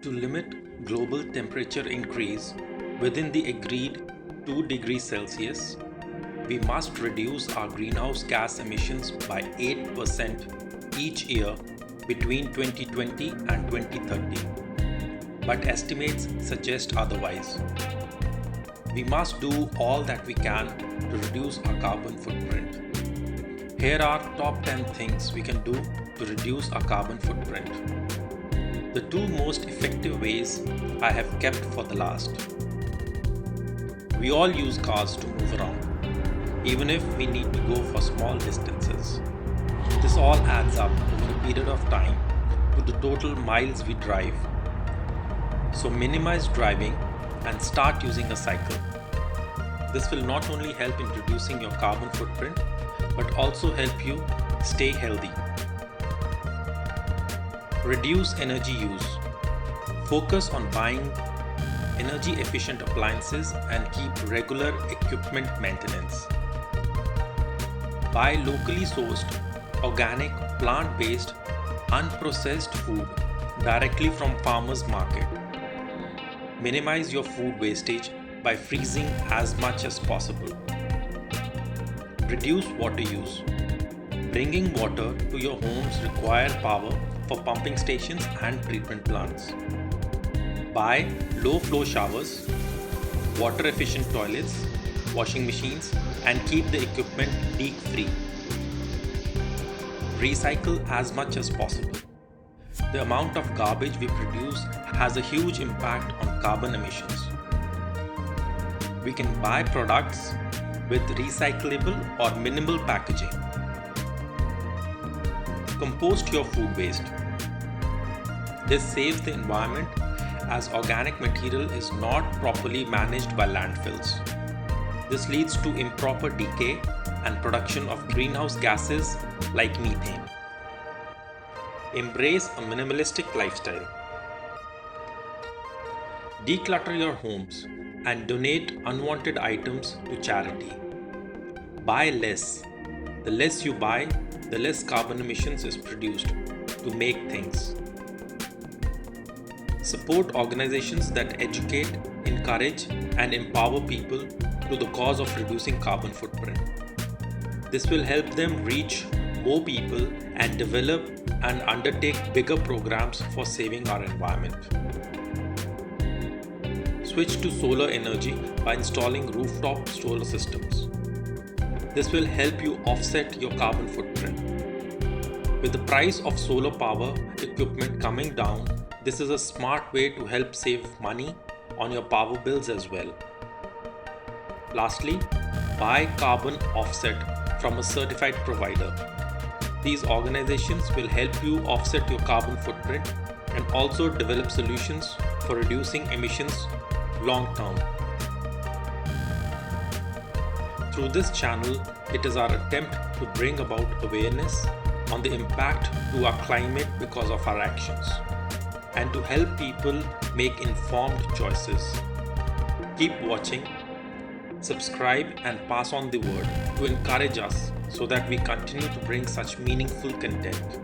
To limit global temperature increase within the agreed 2 degrees Celsius, we must reduce our greenhouse gas emissions by 8% each year between 2020 and 2030. But estimates suggest otherwise. We must do all that we can to reduce our carbon footprint. Here are top 10 things we can do to reduce our carbon footprint. The two most effective ways I have kept for the last. We all use cars to move around, even if we need to go for small distances. This all adds up over a period of time to the total miles we drive. So minimize driving and start using a cycle. This will not only help in reducing your carbon footprint, but also help you stay healthy. Reduce energy use. Focus on buying energy efficient appliances and keep regular equipment maintenance. Buy locally sourced, organic, plant-based, unprocessed food directly from farmers market. Minimize your food wastage by freezing as much as possible. Reduce water use. Bringing water to your homes require power for pumping stations and treatment plants. Buy low flow showers, water efficient toilets, washing machines, and keep the equipment leak free. Recycle as much as possible. The amount of garbage we produce has a huge impact on carbon emissions. We can buy products with recyclable or minimal packaging. Compost your food waste. This saves the environment as organic material is not properly managed by landfills. This leads to improper decay and production of greenhouse gases like methane. Embrace a minimalistic lifestyle. Declutter your homes and donate unwanted items to charity. Buy less. The less you buy, the less carbon emissions is produced to make things. Support organizations that educate, encourage, and empower people to the cause of reducing carbon footprint. This will help them reach more people and develop and undertake bigger programs for saving our environment. Switch to solar energy by installing rooftop solar systems. This will help you offset your carbon footprint. With the price of solar power equipment coming down, this is a smart way to help save money on your power bills as well. Lastly, buy carbon offset from a certified provider. These organizations will help you offset your carbon footprint and also develop solutions for reducing emissions long term. Through this channel, it is our attempt to bring about awareness on the impact to our climate because of our actions, and to help people make informed choices. Keep watching, subscribe, and pass on the word to encourage us so that we continue to bring such meaningful content.